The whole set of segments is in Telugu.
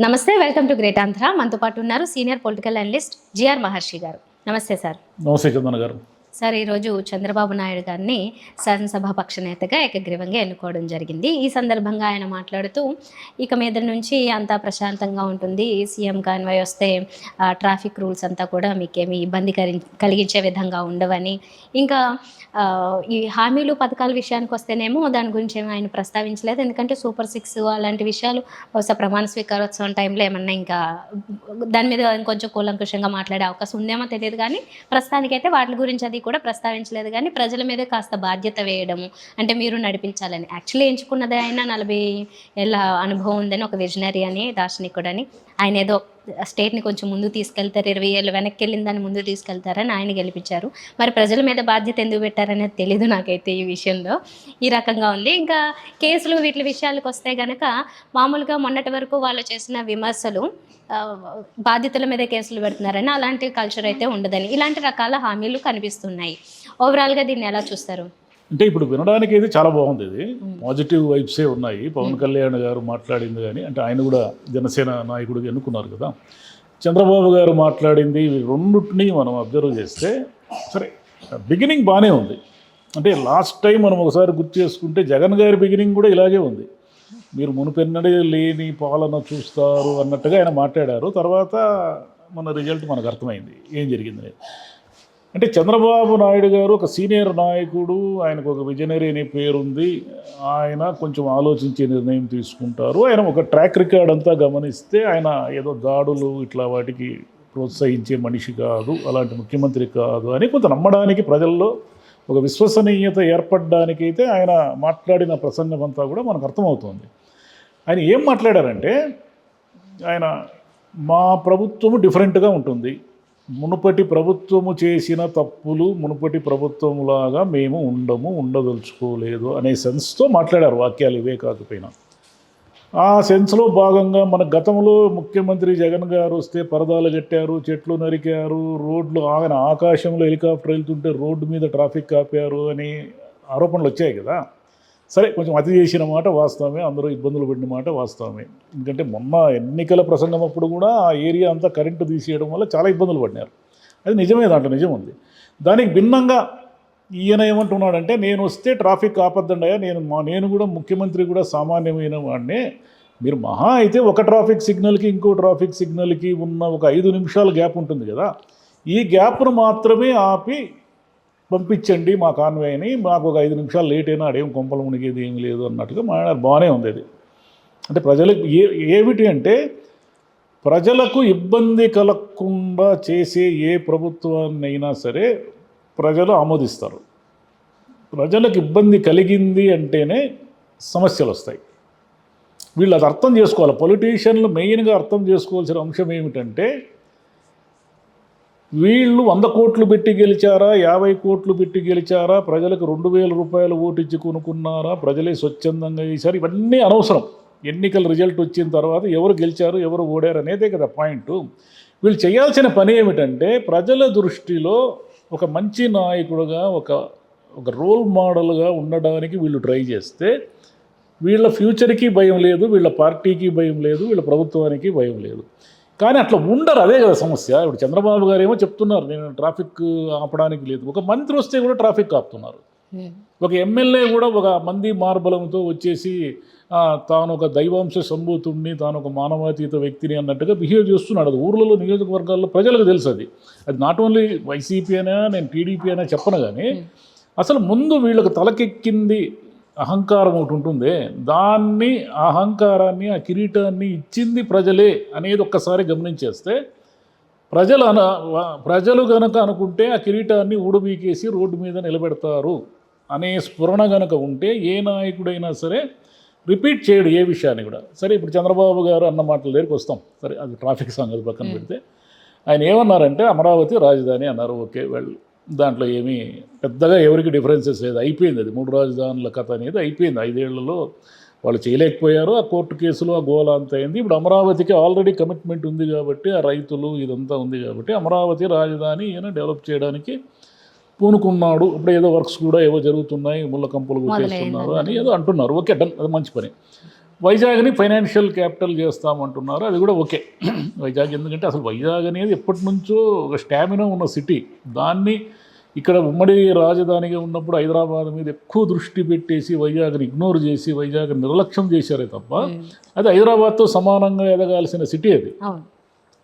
నమస్తే, వెల్కమ్ టు గ్రేట్ ఆంధ్ర. మనతో పాటు ఉన్నారు సీనియర్ పొలిటికల్ అనలిస్ట్ జిఆర్ మహర్షి గారు. నమస్తే సార్. నమస్తే చందన గారు. సార్, ఈరోజు చంద్రబాబు నాయుడు గారిని శాసనసభ పక్ష నేతగా ఏకగ్రీవంగా ఎన్నుకోవడం జరిగింది. ఈ సందర్భంగా ఆయన మాట్లాడుతూ ఇక మీద నుంచి అంతా ప్రశాంతంగా ఉంటుంది, సీఎం కాన్వాయ్ వస్తే ట్రాఫిక్ రూల్స్ అంతా కూడా మీకేమి ఇబ్బంది కలిగించే విధంగా ఉండవని, ఇంకా ఈ హామీలు పథకాల విషయానికి వస్తేనేమో దాని గురించి ఏమో ఆయన ప్రస్తావించలేదు. ఎందుకంటే సూపర్ 6 అలాంటి విషయాలు బహుశా ప్రమాణ స్వీకారోత్సవం టైంలో ఏమన్నా ఇంకా దాని మీద ఇంకొంచెం కూలంకుషంగా మాట్లాడే అవకాశం ఉందేమో తెలియదు, కానీ ప్రస్తుతానికైతే వాటి గురించి అది కూడా ప్రస్తావించలేదు. కానీ ప్రజల మీద కాస్త బాధ్యత వేయడము, అంటే మీరు నడిపించాలని. యాక్చువల్లీ ఎంచుకున్నది ఆయన 40 ఏళ్ళ అనుభవం ఉందని, ఒక విజనరీ అని, దార్శనికుడని. ఆయన ఏదో స్టేట్ని కొంచెం ముందు తీసుకెళ్తారు, 20 ఏళ్ళు వెనక్కి వెళ్ళిన దాన్ని ముందు తీసుకెళ్తారని ఆయన గెలిపించారు. మరి ప్రజల మీద బాధ్యత ఎందుకు పెట్టారనేది తెలీదు నాకైతే ఈ విషయంలో. ఈ రకంగా ఉంది. ఇంకా కేసులు వీటి విషయాలకు వస్తే కనుక మామూలుగా మొన్నటి వరకు వాళ్ళు చేసిన విమర్శలు బాధితుల మీద కేసులు పెడుతున్నారని, అలాంటి కల్చర్ అయితే ఉండదని, ఇలాంటి రకాల హామీలు కనిపిస్తున్నాయి. ఓవరాల్గా దీన్ని ఎలా చూస్తారు? అంటే ఇప్పుడు వినడానికి అయితే చాలా బాగుంది. ఇది పాజిటివ్ వైబ్సే ఉన్నాయి. పవన్ కళ్యాణ్ గారు మాట్లాడింది కానీ, అంటే ఆయన కూడా జనసేన నాయకుడిగా ఎన్నుకున్నారు కదా. చంద్రబాబు గారు మాట్లాడింది, రెండింటినీ మనం అబ్జర్వ్ చేస్తే సరే బిగినింగ్ బాగానే ఉంది. అంటే లాస్ట్ టైం మనం ఒకసారి గుర్తు చేసుకుంటే జగన్ గారి బిగినింగ్ కూడా ఇలాగే ఉంది. మీరు మునుపెన్నడే లేని పాలన చూస్తారు అన్నట్టుగా ఆయన మాట్లాడారు. తర్వాత మన రిజల్ట్ మనకు అర్థమైంది ఏం జరిగింది. అంటే చంద్రబాబు నాయుడు గారు ఒక సీనియర్ నాయకుడు, ఆయనకు ఒక విజనరీ అనే పేరుంది. ఆయన కొంచెం ఆలోచించే నిర్ణయం తీసుకుంటారు. ఆయన ఒక ట్రాక్ రికార్డ్ అంతా గమనిస్తే ఆయన ఏదో దాడులు ఇట్లా వాటికి ప్రోత్సహించే మనిషి కాదు, అలాంటి ముఖ్యమంత్రి కాదు అని కొంత నమ్మడానికి, ప్రజల్లో ఒక విశ్వసనీయత ఏర్పడడానికైతే ఆయన మాట్లాడిన ప్రసంగం అంతా కూడా మనకు అర్థమవుతుంది. ఆయన ఏం మాట్లాడారంటే, ఆయన మా ప్రభుత్వము డిఫరెంట్గా ఉంటుంది, మునుపటి ప్రభుత్వము చేసిన తప్పులు మునుపటి ప్రభుత్వంలాగా మేము ఉండదలుచుకోలేదు అనే సెన్స్తో మాట్లాడారు. వాక్యాలు ఇవే కాకపోయినా ఆ సెన్స్లో భాగంగా మన గతంలో ముఖ్యమంత్రి జగన్ గారు వస్తే పరదాలు కట్టారు, చెట్లు నరికారు, రోడ్లు ఆయన ఆకాశంలో హెలికాప్టర్ వెళ్తుంటే రోడ్డు మీద ట్రాఫిక్ ఆపారు అని ఆరోపణలు వచ్చాయి కదా. సరే, కొంచెం అతి చేసిన మాట వాస్తవమే, అందరూ ఇబ్బందులు పడిన మాట వాస్తవమే. ఎందుకంటే మొన్న ఎన్నికల ప్రసంగం అప్పుడు కూడా ఆ ఏరియా అంతా కరెంటు తీసేయడం వల్ల చాలా ఇబ్బందులు పడినారు. అది నిజమే, దాంట్లో నిజం ఉంది. దానికి భిన్నంగా ఈయన ఏమంటున్నాడంటే, నేను వస్తే ట్రాఫిక్ ఆపద్దండయా, నేను కూడా ముఖ్యమంత్రి కూడా సామాన్యమైన వాడినే, మీరు మహా అయితే ఒక ట్రాఫిక్ సిగ్నల్కి ఇంకో ట్రాఫిక్ సిగ్నల్కి ఉన్న ఒక 5 నిమిషాల గ్యాప్ ఉంటుంది కదా, ఈ గ్యాప్ను మాత్రమే ఆపి పంపించండి మా కాన్వాయ్ని, మాకు ఒక 5 నిమిషాలు లేట్ అయినా అడేం కొంపలు మునిగేది ఏమి లేదు అన్నట్టుగా మాట్లాడారు. బాగానే ఉంది అది. అంటే ప్రజలకు ఏమిటి అంటే, ప్రజలకు ఇబ్బంది కలగకుండా చేసే ఏ ప్రభుత్వాన్ని అయినా సరే ప్రజలు ఆమోదిస్తారు. ప్రజలకు ఇబ్బంది కలిగింది అంటేనే సమస్యలు వస్తాయి. వీళ్ళు అది అర్థం చేసుకోవాలి. పొలిటీషియన్లు మెయిన్గా అర్థం చేసుకోవాల్సిన అంశం ఏమిటంటే, వీళ్ళు 100 కోట్లు పెట్టి గెలిచారా, 50 కోట్లు పెట్టి గెలిచారా, ప్రజలకు 2000 రూపాయలు ఓటు ఇచ్చి కొనుక్కున్నారా, ప్రజలే స్వచ్ఛందంగా చేశారు, ఇవన్నీ అనవసరం. ఎన్నికల రిజల్ట్ వచ్చిన తర్వాత ఎవరు గెలిచారు ఎవరు ఓడారు అనేదే కదా పాయింట్. వీళ్ళు చేయాల్సిన పని ఏమిటంటే, ప్రజల దృష్టిలో ఒక మంచి నాయకుడుగా, ఒక రోల్ మోడల్గా ఉండడానికి వీళ్ళు ట్రై చేస్తే వీళ్ళ ఫ్యూచర్కి భయం లేదు, వీళ్ళ పార్టీకి భయం లేదు, వీళ్ళ ప్రభుత్వానికి భయం లేదు. కానీ అట్లా ఉండరు, అదే కదా సమస్య. ఇప్పుడు చంద్రబాబు గారు ఏమో చెప్తున్నారు, నేను ట్రాఫిక్ ఆపడానికి లేదు. ఒక మంత్రి వస్తే కూడా ట్రాఫిక్ ఆపుతున్నారు. ఒక ఎమ్మెల్యే కూడా ఒక మంది మార్బలంతో వచ్చేసి తాను ఒక దైవాంశ సంభూతుడిని, తాను ఒక మానవాతీత వ్యక్తిని అన్నట్టుగా బిహేవ్ చేస్తున్నాడు. అది ఊర్లలో, నియోజకవర్గాల్లో ప్రజలకు తెలుసు. అది నాట్ ఓన్లీ వైసీపీ అయినా, నేను టీడీపీ అయినా చెప్పను, కానీ అసలు ముందు వీళ్ళకి తలకెక్కింది అహంకారం ఒకటి ఉంటుంది. దాన్ని, అహంకారాన్ని, ఆ కిరీటాన్ని ఇచ్చింది ప్రజలే అనేది ఒక్కసారి గమనించేస్తే, ప్రజలు గనక అనుకుంటే ఆ కిరీటాన్ని ఊడబీకేసి రోడ్డు మీద నిలబెడతారు అనే స్ఫురణ గనక ఉంటే ఏ నాయకుడైనా సరే రిపీట్ చేయడు ఏ విషయాన్ని కూడా. సరే, ఇప్పుడు చంద్రబాబు గారు అన్న మాటల దగ్గరికి వస్తాం. సరే, అది ట్రాఫిక్ సంగతి పక్కన పెడితే, ఆయన ఏమన్నారంటే అమరావతి రాజధాని అన్నారు. ఓకే, వాళ్ళు దాంట్లో ఏమీ పెద్దగా ఎవరికి డిఫరెన్సెస్ లేదు, అయిపోయింది. అది 3 రాజధానుల కథ అనేది అయిపోయింది. 5 ఏళ్లలో వాళ్ళు చేయలేకపోయారు. ఆ కోర్టు కేసులు, ఆ గోల అంత అయింది. ఇప్పుడు అమరావతికి ఆల్రెడీ కమిట్మెంట్ ఉంది కాబట్టి, ఆ రైతులు ఇదంతా ఉంది కాబట్టి అమరావతి రాజధాని ఈయన డెవలప్ చేయడానికి పూనుకున్నాడు. ఇప్పుడు ఏదో వర్క్స్ కూడా ఏవో జరుగుతున్నాయి, ముళ్ళ కంపులు కొట్టేస్తున్నారు అని ఏదో అంటున్నారు. ఓకే, డన్, అది మంచి పని. వైజాగ్ని ఫైనాన్షియల్ క్యాపిటల్ చేస్తామంటున్నారు. అది కూడా ఓకే వైజాగ్, ఎందుకంటే అసలు వైజాగ్ అనేది ఎప్పటి నుంచో ఒక స్టామినా ఉన్న సిటీ. దాన్ని ఇక్కడ ఉమ్మడి రాజధానిగా ఉన్నప్పుడు హైదరాబాద్ మీద ఎక్కువ దృష్టి పెట్టేసి వైజాగ్ని ఇగ్నోర్ చేసి వైజాగ్ నిర్లక్ష్యం చేశారే తప్ప అది హైదరాబాద్తో సమానంగా ఎదగాల్సిన సిటీ అది.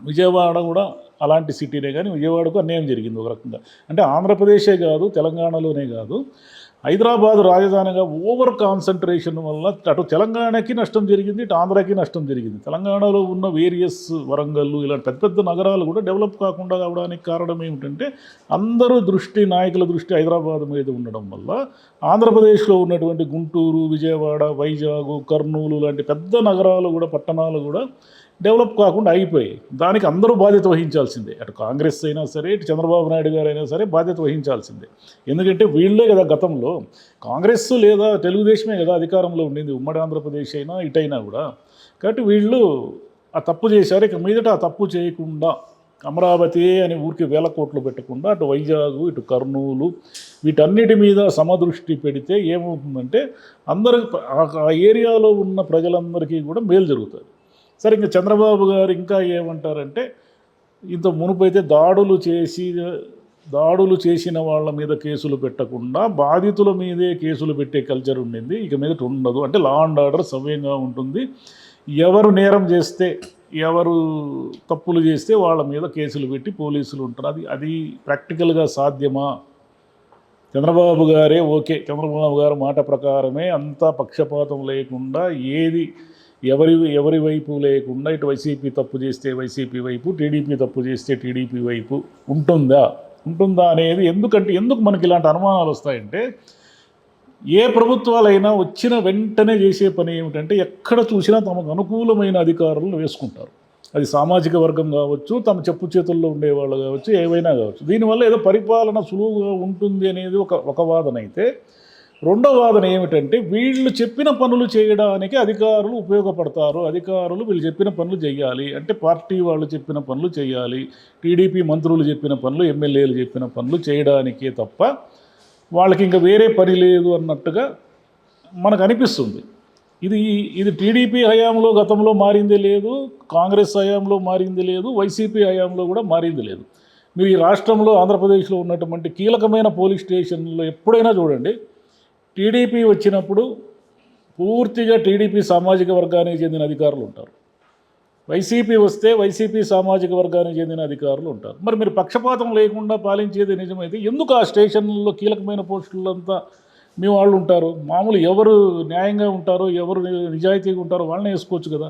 విజయవాడ కూడా అలాంటి సిటీనే, కానీ విజయవాడకు అన్యాయం జరిగింది ఒక రకంగా. అంటే ఆంధ్రప్రదేశే కాదు, తెలంగాణలోనే కాదు, హైదరాబాద్ రాజధానిగా ఓవర్ కాన్సన్ట్రేషన్ వల్ల అటు తెలంగాణకి నష్టం జరిగింది, ఇటు ఆంధ్రాకి నష్టం జరిగింది. తెలంగాణలో ఉన్న వేరియస్ వరంగల్ ఇలాంటి పెద్ద పెద్ద నగరాలు కూడా డెవలప్ కాకుండా కావడానికి కారణం ఏమిటంటే అందరూ దృష్టి, నాయకుల దృష్టి హైదరాబాద్ మీద ఉండడం వల్ల ఆంధ్రప్రదేశ్లో ఉన్నటువంటి గుంటూరు, విజయవాడ, వైజాగ్, కర్నూలు లాంటి పెద్ద నగరాలు కూడా, పట్టణాలు కూడా డెవలప్ కాకుండా అయిపోయి దానికి అందరూ బాధ్యత వహించాల్సిందే. అటు కాంగ్రెస్ అయినా సరే, ఇటు చంద్రబాబు నాయుడు గారు అయినా సరే బాధ్యత వహించాల్సిందే. ఎందుకంటే వీళ్ళే కదా గతంలో కాంగ్రెస్ లేదా తెలుగుదేశమే కదా అధికారంలో ఉండింది, ఉమ్మడి ఆంధ్రప్రదేశ్ అయినా ఇటైనా కూడా. కాబట్టి వీళ్ళు ఆ తప్పు చేశారు. ఇక మీదట ఆ తప్పు చేయకుండా అమరావతి అని ఊరికి వేల కోట్లు పెట్టకుండా అటు వైజాగ్, ఇటు కర్నూలు వీటన్నిటి మీద సమదృష్టి పెడితే ఏమవుతుందంటే అందరూ ఆ ఏరియాలో ఉన్న ప్రజలందరికీ కూడా మేలు జరుగుతుంది. సరే, ఇంకా చంద్రబాబు గారు ఇంకా ఏమంటారంటే, ఇంత మునుపైతే దాడులు చేసిన వాళ్ళ మీద కేసులు పెట్టకుండా బాధితుల మీదే కేసులు పెట్టే కల్చర్ ఉండింది, ఇక మీదట ఉండదు. అంటే లా అండ్ ఆర్డర్ సవ్యంగా ఉంటుంది. ఎవరు నేరం చేస్తే, ఎవరు తప్పులు చేస్తే వాళ్ళ మీద కేసులు పెట్టి పోలీసులు ఉంటారు. అది ప్రాక్టికల్గా సాధ్యమా? చంద్రబాబు గారే ఓకే, చంద్రబాబు గారు మాట ప్రకారమే అంతా పక్షపాతం లేకుండా ఏది ఎవరి వైపు లేకుండా ఇటు వైసీపీ తప్పు చేస్తే వైసీపీ వైపు, టీడీపీ తప్పు చేస్తే టీడీపీ వైపు ఉంటుందా అనేది ఎందుకు మనకి ఇలాంటి అనుమానాలు వస్తాయంటే, ఏ ప్రభుత్వాలైనా వచ్చిన వెంటనే చేసే పని ఏమిటంటే ఎక్కడ చూసినా తమకు అనుకూలమైన అధికారులను వేసుకుంటారు. అది సామాజిక వర్గం కావచ్చు, తమ చెప్పు చేతుల్లో ఉండేవాళ్ళు కావచ్చు, ఏవైనా కావచ్చు. దీనివల్ల ఏదో పరిపాలన సులువుగా ఉంటుంది అనేది ఒక వాదన అయితే, రెండో వాదన ఏమిటంటే వీళ్ళు చెప్పిన పనులు చేయడానికి అధికారులు ఉపయోగపడతారు. అధికారులు వీళ్ళు చెప్పిన పనులు చేయాలి అంటే పార్టీ వాళ్ళు చెప్పిన పనులు చేయాలి, టీడీపీ మంత్రులు చెప్పిన పనులు, ఎమ్మెల్యేలు చెప్పిన పనులు చేయడానికే తప్ప వాళ్ళకి ఇంకా వేరే పని లేదు అన్నట్టుగా మనకు అనిపిస్తుంది. ఇది టీడీపీ హయాంలో గతంలో మారిందే లేదు, కాంగ్రెస్ హయాంలో మారింది లేదు, వైసీపీ హయాంలో కూడా మారింది లేదు. మీరు ఈ రాష్ట్రంలో ఆంధ్రప్రదేశ్లో ఉన్నటువంటి కీలకమైన పోలీస్ స్టేషన్లో ఎప్పుడైనా చూడండి, టీడీపీ వచ్చినప్పుడు పూర్తిగా టీడీపీ సామాజిక వర్గానికి చెందిన అధికారులు ఉంటారు, వైసీపీ వస్తే వైసీపీ సామాజిక వర్గానికి చెందిన అధికారులు ఉంటారు. మరి మీరు పక్షపాతం లేకుండా పాలించేది నిజమైతే ఎందుకు ఆ స్టేషన్లలో కీలకమైన పోస్టులంతా మీ వాళ్ళు ఉంటారు? మామూలు ఎవరు న్యాయంగా ఉంటారో, ఎవరు నిజాయితీగా ఉంటారో వాళ్ళని వేసుకోవచ్చు కదా.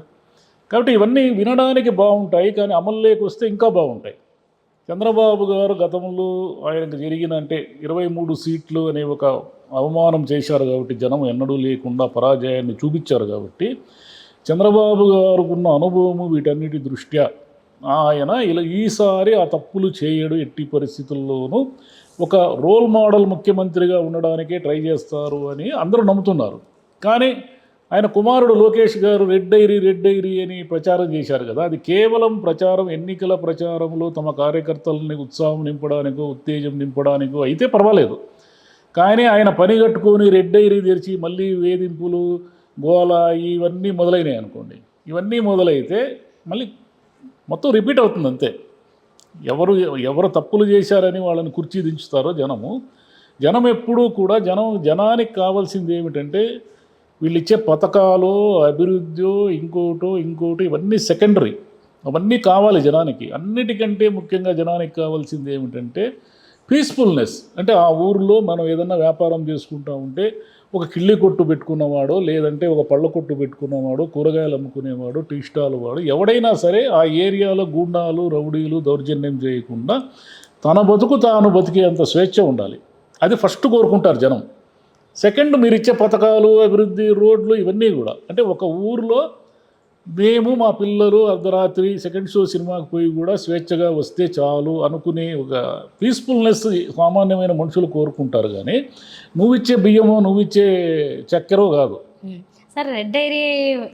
కాబట్టి ఇవన్నీ వినడానికి బాగుంటాయి, కానీ అమల్లోకి వస్తే ఇంకా బాగుంటాయి. చంద్రబాబు గారు గతంలో ఆయనకు జరిగిన 23 సీట్లు అనే ఒక అవమానం చేశారు కాబట్టి, జనం ఎన్నడూ లేకుండా పరాజయాన్ని చూపించారు కాబట్టి, చంద్రబాబు గారుకున్న అనుభవము వీటన్నిటి దృష్ట్యా ఆయన ఈసారి ఆ తప్పులు చేయడు, ఎట్టి పరిస్థితుల్లోనూ ఒక రోల్ మోడల్ ముఖ్యమంత్రిగా ఉండడానికే ట్రై చేస్తారు అని అందరూ నమ్ముతున్నారు. కానీ ఆయన కుమారుడు లోకేష్ గారు రెడ్ డైరీ అని ప్రచారం చేశారు కదా, అది కేవలం ప్రచారం, ఎన్నికల ప్రచారంలో తమ కార్యకర్తలని ఉత్సాహం నింపడానికో, ఉత్తేజం నింపడానికో అయితే పర్వాలేదు. కానీ ఆయన పని కట్టుకొని రెడ్ డైరీ తెరిచి మళ్ళీ వేధింపులు, గోల ఇవన్నీ మొదలైనాయి అనుకోండి. ఇవన్నీ మొదలైతే మళ్ళీ మొత్తం రిపీట్ అవుతుంది అంతే. ఎవరు తప్పులు చేశారని వాళ్ళని కుర్చీ దించుతారో జనం ఎప్పుడూ కూడా జనానికి కావాల్సింది ఏమిటంటే, వీళ్ళు ఇచ్చే పథకాలు, అభివృద్ధి, ఇంకోటి ఇవన్నీ సెకండరీ, అవన్నీ కావాలి జనానికి. అన్నిటికంటే ముఖ్యంగా జనానికి కావాల్సింది ఏమిటంటే పీస్ఫుల్నెస్. అంటే ఆ ఊరిలో మనం ఏదన్నా వ్యాపారం చేసుకుంటూ ఉంటే ఒక కిళ్ళి కొట్టు పెట్టుకున్నవాడో, లేదంటే ఒక పళ్ళ కొట్టు పెట్టుకున్నవాడో, కూరగాయలు అమ్ముకునేవాడు, టీ స్టాల్ వాడు, ఎవడైనా సరే ఆ ఏరియాలో గూండాలు, రౌడీలు దౌర్జన్యం చేయకుండా తన బతుకు తాను బతికేంత స్వేచ్ఛ ఉండాలి. అది ఫస్ట్ కోరుకుంటారు జనం. సెకండ్, మీరు ఇచ్చే పథకాలు, అభివృద్ధి, రోడ్లు ఇవన్నీ కూడా. అంటే ఒక ఊరిలో మేము మా పిల్లలు అర్ధరాత్రి సెకండ్ షో సినిమాకి పోయి కూడా స్వేచ్ఛగా వస్తే చాలు అనుకునే ఒక పీస్ఫుల్నెస్ సామాన్యమైన మనుషులు కోరుకుంటారు. కానీ నువ్విచ్చే బియ్యమో, నువ్విచ్చే చక్కెరో కాదు. సార్ రెడ్ డైరీ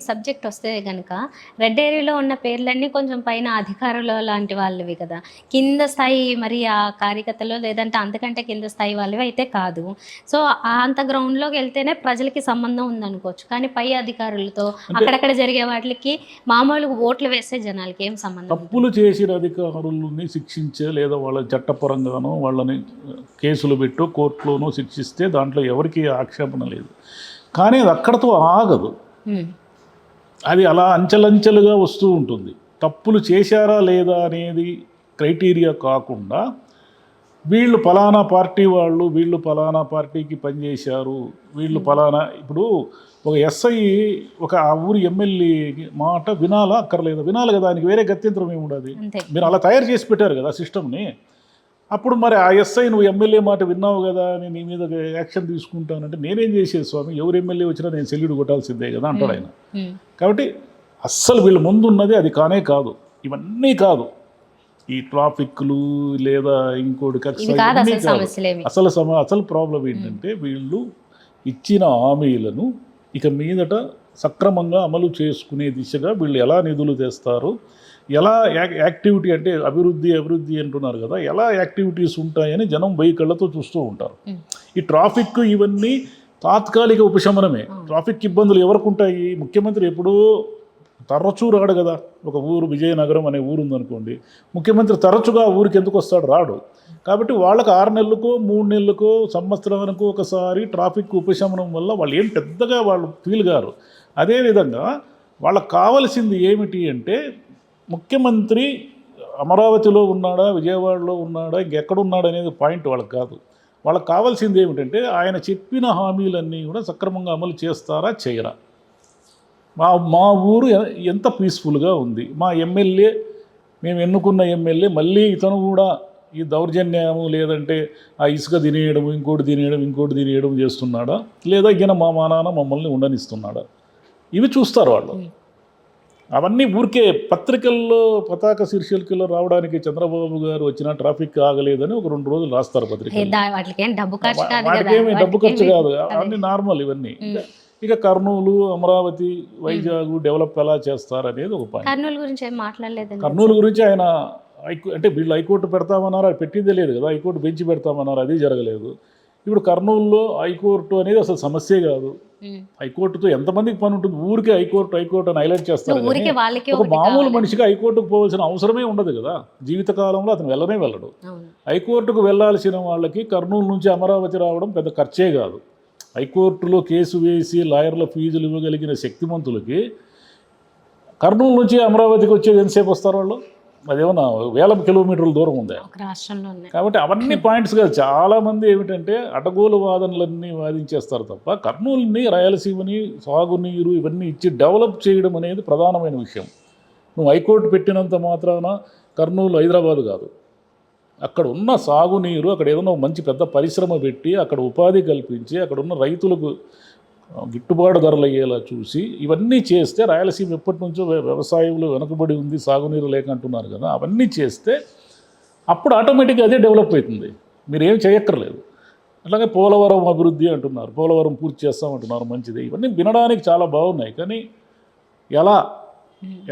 సబ్జెక్ట్ వస్తే కనుక రెడ్ డైరీలో ఉన్న పేర్లన్నీ కొంచెం పైన అధికారులు లాంటి వాళ్ళవి కదా, కింద స్థాయి మరి ఆ కార్యకర్తలు లేదంటే అంతకంటే కింద స్థాయి వాళ్ళవి అయితే కాదు. సో అంత గ్రౌండ్లోకి వెళ్తేనే ప్రజలకి సంబంధం ఉందనుకోవచ్చు, కానీ పై అధికారులతో అక్కడక్కడ జరిగే వాటికి మామూలుగా ఓట్లు వేసే జనాలకి ఏం సంబంధం? తప్పులు చేసిన అధికారులని శిక్షించే లేదా వాళ్ళ చట్టపరంగానో వాళ్ళని కేసులు పెట్టో కోర్టులోనో శిక్షిస్తే దాంట్లో ఎవరికి ఆక్షేపణ లేదు. కానీ అది అక్కడతో ఆగదు, అది అలా అంచెలంచెలుగా వస్తూ ఉంటుంది. తప్పులు చేశారా లేదా అనేది క్రైటీరియా కాకుండా వీళ్ళు ఫలానా పార్టీ వాళ్ళు, వీళ్ళు ఫలానా పార్టీకి పనిచేశారు, వీళ్ళు ఫలానా, ఇప్పుడు ఒక ఎస్ఐ ఒక ఆ ఊరి ఎమ్మెల్యే మాట వినాలా అక్కర్లేదా? వినాలి కదా, దానికి వేరే గత్యంతరం ఏముండదు. మీరు అలా తయారు చేసి పెట్టారు కదా సిస్టమ్ని. అప్పుడు మరి ఆ ఎస్ఐ నువ్వు ఎమ్మెల్యే మాట విన్నావు కదా, నేను నీ మీద యాక్షన్ తీసుకుంటానంటే నేనేం చేసేది స్వామి, ఎవరు ఎమ్మెల్యే వచ్చినా నేను సెల్యూడ్ కొట్టాల్సిందే కదా అంటాడు ఆయన. కాబట్టి అస్సలు వీళ్ళ ముందు ఉన్నది అది కానే కాదు, ఇవన్నీ కాదు. ఈ ట్రాఫిక్లు లేదా ఇంకోటి అసలు ప్రాబ్లం ఏంటంటే వీళ్ళు ఇచ్చిన హామీలను ఇక మీదట సక్రమంగా అమలు చేసుకునే దిశగా వీళ్ళు ఎలా నిధులు తెస్తారు, ఎలా యాక్టివిటీ అంటే అభివృద్ధి అంటున్నారు కదా, ఎలా యాక్టివిటీస్ ఉంటాయని జనం వెయ్యి కళ్ళతో చూస్తూ ఉంటారు. ఈ ట్రాఫిక్ ఇవన్నీ తాత్కాలిక ఉపశమనమే. ట్రాఫిక్ ఇబ్బందులు ఎవరికి ఉంటాయి? ముఖ్యమంత్రి ఎప్పుడూ తరచూ రాడు కదా. ఒక ఊరు విజయనగరం అనే ఊరు ఉందనుకోండి, ముఖ్యమంత్రి తరచుగా ఊరికి ఎందుకు వస్తాడు? రాడు. కాబట్టి వాళ్ళకి 6 నెలలకో 3 నెలలకో సంవత్సరానికో ఒకసారి ట్రాఫిక్ ఉపశమనం వల్ల వాళ్ళు ఏం పెద్దగా వాళ్ళు ఫీల్ గారు. అదేవిధంగా వాళ్ళకు కావలసింది ఏమిటి అంటే ముఖ్యమంత్రి అమరావతిలో ఉన్నాడా, విజయవాడలో ఉన్నాడా, ఇంకెక్కడున్నాడు అనేది పాయింట్ వాళ్ళకి కాదు. వాళ్ళకి కావాల్సింది ఏమిటంటే ఆయన చెప్పిన హామీలన్నీ కూడా సక్రమంగా అమలు చేస్తారా చేయరా, మా ఊరు ఎంత పీస్ఫుల్గా ఉంది, మా ఎమ్మెల్యే మేము ఎన్నుకున్న ఎమ్మెల్యే మళ్ళీ ఇతను కూడా ఈ దౌర్జన్యము లేదంటే ఆ ఇసుక తినేయడం ఇంకోటి తినేయడం చేస్తున్నాడా, లేదా ఈయన మా నాన్న మమ్మల్ని ఉండనిస్తున్నాడా, ఇవి చూస్తారు వాళ్ళు. అవన్నీ ఊరికే పత్రికల్లో పతాక శీర్షికల్లో రావడానికి చంద్రబాబు గారు వచ్చిన ట్రాఫిక్ ఆగలేదని ఒక 2 రోజులు రాస్తారు పత్రికలు. వాటికేమి డబ్బు ఖర్చు కాదు, అవన్నీ నార్మల్ ఇవన్నీ. ఇక కర్నూలు, అమరావతి, వైజాగ్ డెవలప్ ఎలా చేస్తారనేది ఒక పాయింట్. కర్నూలు గురించి ఏం మాట్లాడలేదు. కర్నూలు గురించి ఆయన అంటే వీళ్ళు హైకోర్టు పెడతామన్నారు, అది పెట్టిందే లేదు కదా. హైకోర్టు బెంచ్ పెడతామన్నారు, అది జరగలేదు. ఇప్పుడు కర్నూలులో హైకోర్టు అనేది అసలు సమస్యే కాదు. హైకోర్టుతో ఎంతమందికి పని ఉంటుంది? ఊరికే హైకోర్టు అని హైలైట్ చేస్తారు. ఒక మామూలు మనిషికి హైకోర్టుకు పోవాల్సిన అవసరమే ఉండదు కదా. జీవితకాలంలో అతను వెళ్ళడు. హైకోర్టుకు వెళ్ళాల్సిన వాళ్ళకి కర్నూలు నుంచి అమరావతి రావడం పెద్ద ఖర్చే కాదు. హైకోర్టులో కేసు వేసి లాయర్ల ఫీజులు ఇవ్వగలిగిన శక్తిమంతులకి కర్నూలు నుంచి అమరావతికి వచ్చేది ఎంతసేపు వస్తారు వాళ్ళు? అదేమన్నా 1000 కిలోమీటర్ల దూరం ఉంది. కాబట్టి అవన్నీ పాయింట్స్ కాదు. చాలామంది ఏమిటంటే అడ్డగోలు వాదనలన్నీ వాదించేస్తారు తప్ప కర్నూలుని, రాయలసీమని సాగునీరు ఇవన్నీ ఇచ్చి డెవలప్ చేయడం అనేది ప్రధానమైన విషయం. నువ్వు హైకోర్టు పెట్టినంత మాత్రాన కర్నూలు హైదరాబాదు కాదు. అక్కడ ఉన్న సాగునీరు, అక్కడ ఏదైనా మంచి పెద్ద పరిశ్రమ పెట్టి అక్కడ ఉపాధి కల్పించి అక్కడ ఉన్న రైతులకు గిట్టుబాటు ధరలు అయ్యేలా చూసి ఇవన్నీ చేస్తే, రాయలసీమ ఎప్పటి నుంచో వ్యవసాయంలో వెనుకబడి ఉంది, సాగునీరు లేక అంటున్నారు కదా, అవన్నీ చేస్తే అప్పుడు ఆటోమేటిక్గా అదే డెవలప్ అవుతుంది. మీరేం చేయక్కర్లేదు. అట్లాగే పోలవరం అభివృద్ధి అంటున్నారు, పోలవరం పూర్తి చేస్తామంటున్నారు, మంచిది. ఇవన్నీ వినడానికి చాలా బాగున్నాయి, కానీ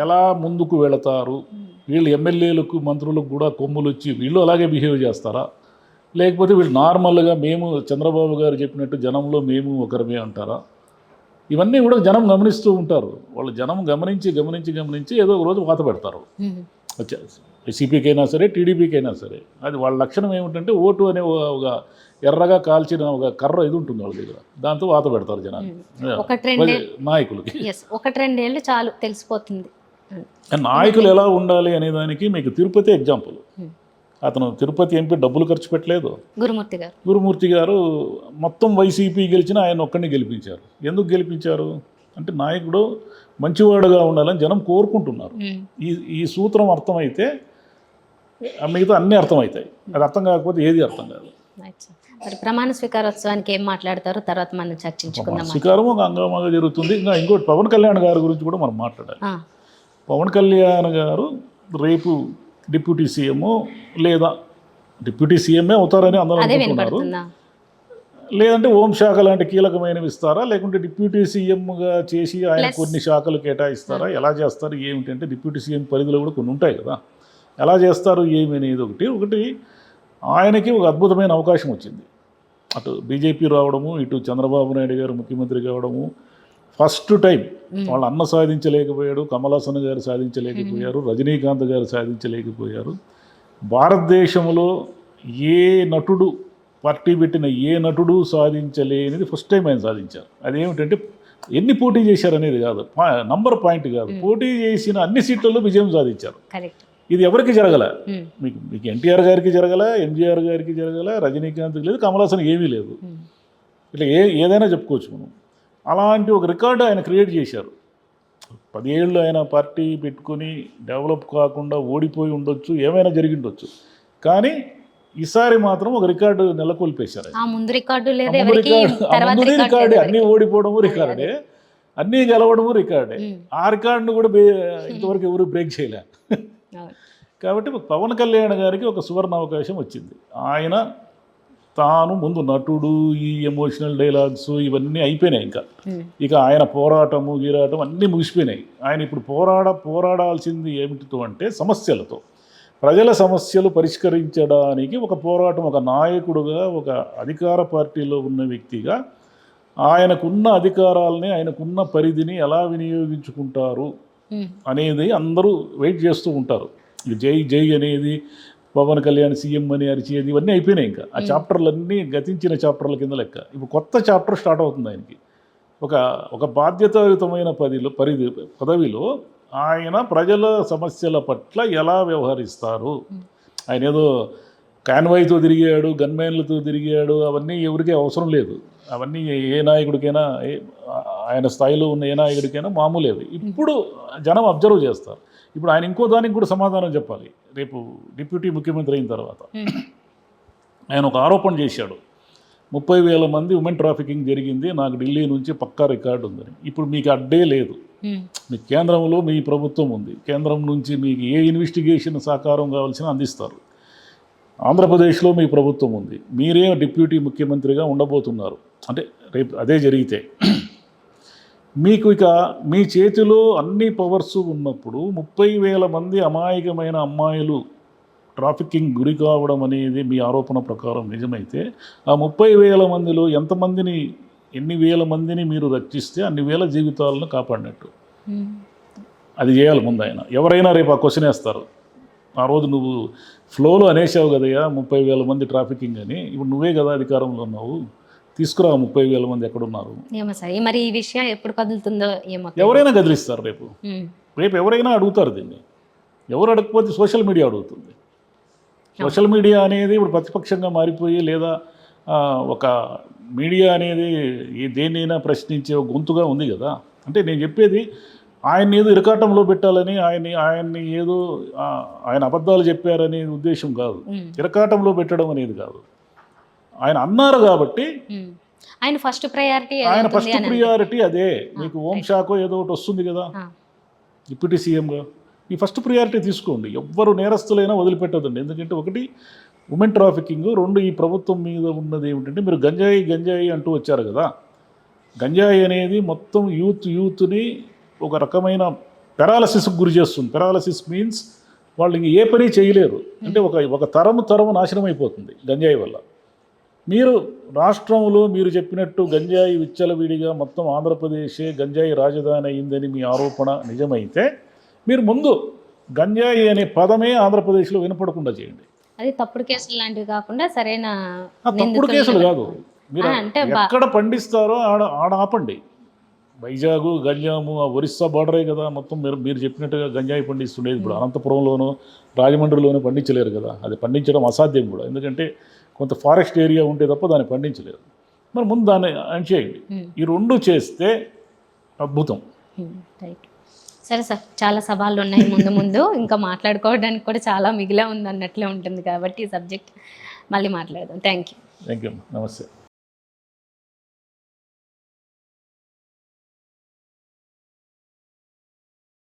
ఎలా ముందుకు వెళతారు? వీళ్ళు ఎమ్మెల్యేలకు మంత్రులకు కూడా కొమ్ములు వచ్చి వీళ్ళు అలాగే బిహేవ్ చేస్తారా, లేకపోతే వీళ్ళు నార్మల్గా మేము చంద్రబాబు గారు చెప్పినట్టు జనంలో మేము ఒకరమే అంటారా? ఇవన్నీ కూడా జనం గమనిస్తూ ఉంటారు. వాళ్ళు జనం గమనించి ఏదో ఒక రోజు వాత పెడతారు. వైసీపీకైనా సరే, టీడీపీకైనా సరే. అది వాళ్ళ లక్షణం ఏమిటంటే ఓటు అనే ఒక ఎర్రగా కాల్చిన ఒక కర్ర ఇది ఉంటుంది వాళ్ళ దగ్గర, దాంతో వాత పెడతారు జనాలు, నాయకులకి. 1-2 ఏళ్ళు చాలు తెలిసిపోతుంది నాయకులు ఎలా ఉండాలి అనే దానికి మీకు తిరుపతి ఎగ్జాంపుల్. అతను తిరుపతి ఎంపీ డబ్బులు ఖర్చు పెట్టలేదు. గురుమూర్తి గారు మొత్తం వైసీపీ గెలిచిన ఆయన ఒక్కడిని గెలిపించారు. ఎందుకు గెలిపించారు అంటే నాయకుడు మంచివాడుగా ఉండాలని జనం కోరుకుంటున్నారు. ఈ సూత్రం అర్థమైతే మిగతా అన్నీ అర్థమవుతాయి. అది అర్థం కాకపోతే ఏది అర్థం కాదు. మరి ప్రమాణ స్వీకారోత్సవానికి ఏం మాట్లాడతారో తర్వాత మనం చర్చించుకుందాం. స్వీకారం ఒక అంగంగా జరుగుతుంది. ఇంకా ఇంకోటి పవన్ కళ్యాణ్ గారి గురించి కూడా మనం మాట్లాడాలి. పవన్ కళ్యాణ్ గారు రేపు డిప్యూటీ సీఎం లేదా డిప్యూటీ సీఎంఏ అవుతారని అందరూ అనుకుంటున్నారు. లేదంటే హోంశాఖ లాంటి కీలకమైనవి ఇస్తారా, లేకుంటే డిప్యూటీ సీఎంగా చేసి ఆయన కొన్ని శాఖలు కేటాయిస్తారా, ఎలా చేస్తారు ఏమిటంటే డిప్యూటీ సీఎం పరిధిలో కూడా కొన్ని ఉంటాయి కదా, ఎలా చేస్తారు ఏమి అనేది ఒకటి ఆయనకి ఒక అద్భుతమైన అవకాశం వచ్చింది. అటు బీజేపీ రావడము, ఇటు చంద్రబాబు నాయుడు గారు ముఖ్యమంత్రి కావడము, ఫస్ట్ టైం వాళ్ళ అన్న సాధించలేకపోయాడు, కమల్ హాసన్ గారు సాధించలేకపోయారు, రజనీకాంత్ గారు సాధించలేకపోయారు. భారతదేశంలో ఏ నటుడు పార్టీ పెట్టిన ఏ నటుడు సాధించలేనిది ఫస్ట్ టైం ఆయన సాధించారు. అదేమిటంటే ఎన్ని పోటీ చేశారనేది కాదు, నంబర్ పాయింట్ కాదు, పోటీ చేసిన అన్ని సీట్లలో విజయం సాధించారు. ఇది ఎవరికి జరగల, మీకు ఎన్టీఆర్ గారికి జరగల, ఎంజీఆర్ గారికి జరగల, రజనీకాంత్కి లేదు, కమల్ హాసన్ ఏమీ లేదు. ఇట్లా ఏదైనా చెప్పుకోవచ్చు మనం. అలాంటి ఒక రికార్డు ఆయన క్రియేట్ చేశారు. 10 ఏళ్ళు ఆయన పార్టీ పెట్టుకొని డెవలప్ కాకుండా ఓడిపోయి ఉండొచ్చు, ఏమైనా జరిగి ఉండొచ్చు, కానీ ఈసారి మాత్రం ఒక రికార్డు నెలకొల్పేశారు. ముందు రికార్డు అన్నీ ఓడిపోవడము రికార్డే, అన్నీ గెలవడము రికార్డే. ఆ రికార్డును కూడా ఇంతవరకు ఎవరు బ్రేక్ చేయలే. కాబట్టి పవన్ కళ్యాణ్ గారికి ఒక సువర్ణ అవకాశం వచ్చింది. ఆయన తాను ముందు నటుడు, ఈ ఎమోషనల్ డైలాగ్స్ ఇవన్నీ అయిపోయినాయి. ఇక ఆయన పోరాటం అన్నీ ముగిసిపోయినాయి. ఆయన ఇప్పుడు పోరాడాల్సింది ఏమిటితో అంటే సమస్యలతో, ప్రజల సమస్యలు పరిష్కరించడానికి ఒక పోరాటం, ఒక నాయకుడుగా, ఒక అధికార పార్టీలో ఉన్న వ్యక్తిగా ఆయనకున్న అధికారాలని, ఆయనకున్న పరిధిని ఎలా వినియోగించుకుంటారు అనేది అందరూ వెయిట్ చేస్తూ ఉంటారు. జై జై అనేది, పవన్ కళ్యాణ్ సీఎం అని అరిచేది, ఇవన్నీ అయిపోయినాయి. ఇంకా ఆ చాప్టర్లన్నీ గతించిన చాప్టర్ల కింద లెక్క. ఇప్పుడు కొత్త చాప్టర్ స్టార్ట్ అవుతుంది ఆయనకి. ఒక బాధ్యతాయుతమైన పదవిలో ఆయన ప్రజల సమస్యల పట్ల ఎలా వ్యవహరిస్తారు. ఆయన ఏదో కాన్వాయ్తో తిరిగాడు, గన్మ్యాన్లతో తిరిగాడు, అవన్నీ ఎవరికీ అవసరం లేదు. అవన్నీ ఏ నాయకుడికైనా, ఆయన స్థాయిలో ఉన్న ఏ నాయకుడికైనా మామూలేవి. ఇప్పుడు జనం అబ్జర్వ్ చేస్తారు. ఇప్పుడు ఆయన ఇంకో దానికి కూడా సమాధానం చెప్పాలి. రేపు డిప్యూటీ ముఖ్యమంత్రి అయిన తర్వాత ఆయన ఒక ఆరోపణ చేశాడు, 30,000 మంది ఉమెన్ ట్రాఫికింగ్ జరిగింది, నాకు ఢిల్లీ నుంచి పక్కా రికార్డు ఉందని. ఇప్పుడు మీకు అడ్డే లేదు. మీ కేంద్రంలో మీ ప్రభుత్వం ఉంది, కేంద్రం నుంచి మీకు ఏ ఇన్వెస్టిగేషన్ సహకారం కావాల్సిన అందిస్తారు. ఆంధ్రప్రదేశ్లో మీ ప్రభుత్వం ఉంది, మీరే డిప్యూటీ ముఖ్యమంత్రిగా ఉండబోతున్నారు. అంటే రేపు అదే జరిగితే మీకు ఇక మీ చేతిలో అన్ని పవర్స్ ఉన్నప్పుడు 30,000 మంది అమాయకమైన అమ్మాయిలు ట్రాఫికింగ్ గురి కావడం అనేది మీ ఆరోపణ ప్రకారం నిజమైతే, ఆ 30,000 మందిలో ఎన్ని వేల మందిని మీరు రక్షిస్తే అన్ని వేల జీవితాలను కాపాడినట్టు. అది చేయాలి ముందు ఆయన. ఎవరైనా రేపు ఆ క్వశ్చన్ వేస్తారు, ఆ రోజు నువ్వు ఫ్లోలో అనేసావు కదయ్యా 30,000 మంది ట్రాఫికింగ్ అని, ఇప్పుడు నువ్వే కదా అధికారంలో ఉన్నావు, తీసుకురా 30,000 మంది ఎక్కడున్నారు. మరి ఈ విషయం ఎప్పుడు కదులుతుందో ఏమో, ఎవరైనా కదిలిస్తారు. రేపు ఎవరైనా అడుగుతారు దీన్ని. ఎవరు అడగకపోతే సోషల్ మీడియా అడుగుతుంది. సోషల్ మీడియా అనేది ఇప్పుడు ప్రతిపక్షంగా మారిపోయి, లేదా ఒక మీడియా అనేది దేన్నైనా ప్రశ్నించే ఒక గొంతుగా ఉంది కదా. అంటే నేను చెప్పేది, ఆయన్ని ఏదో ఇరకాటంలో పెట్టాలని, ఆయన్ని ఏదో ఆయన అబద్ధాలు చెప్పారనే ఉద్దేశం కాదు, ఇరకాటంలో పెట్టడం అనేది కాదు. ఆయన అన్నారు కాబట్టి ఆయన ఫస్ట్ ప్రియారిటీ అదే. మీకు హోంశాఖ ఏదో ఒకటి వస్తుంది కదా డిప్యూటీ సీఎంగా, ఈ ఫస్ట్ ప్రియారిటీ తీసుకోండి. ఎవ్వరు నేరస్తులైనా వదిలిపెట్టదండి. ఎందుకంటే ఒకటి ఉమెన్ ట్రాఫికింగ్, 2 ఈ ప్రభుత్వం మీద ఉన్నది ఏమిటంటే, మీరు గంజాయి అంటూ వచ్చారు కదా. గంజాయి అనేది మొత్తం యూత్ని ఒక రకమైన పెరాలసిస్కి గురి చేస్తుంది. పెరాలసిస్ మీన్స్ వాళ్ళు ఇంక ఏ పని చేయలేరు. అంటే ఒక తరము నాశనం అయిపోతుంది గంజాయి వల్ల. మీరు రాష్ట్రంలో మీరు చెప్పినట్టు గంజాయి విచ్చలవిడిగా మొత్తం ఆంధ్రప్రదేశే గంజాయి రాజధాని అయిందని మీ ఆరోపణ నిజమైతే, మీరు ముందు గంజాయి అనే పదమే ఆంధ్రప్రదేశ్లో వినపడకుండా చేయండి. అది తప్పుడు కేసులు లాంటివి కాకుండా సరైన తప్పుడు కేసులు కాదు. మీరు ఎక్కడ పండిస్తారో ఆడ ఆపండి. వైజాగ్, గంజాము, ఆ ఒరిస్సా బార్డరే కదా మొత్తం. మీరు చెప్పినట్టుగా గంజాయి పండిస్తుండేది. ఇప్పుడు అనంతపురంలోనూ రాజమండ్రిలోనూ పండించలేరు కదా. అది పండించడం అసాధ్యం కూడా, ఎందుకంటే కొంత ఫారెస్ట్ ఏరియా ఉంటే తప్ప దాన్ని పండించలేరు. మరి ముందు దాన్ని చేయండి. ఈ 2 చేస్తే అద్భుతం. సరే సార్, చాలా సవాళ్ళు ఉన్నాయి ముందు ఇంకా మాట్లాడుకోవడానికి కూడా చాలా మిగిలే ఉంది అన్నట్లే ఉంటుంది. కాబట్టి ఈ సబ్జెక్ట్ మళ్ళీ మాట్లాడదాం. Thank you. నమస్తే.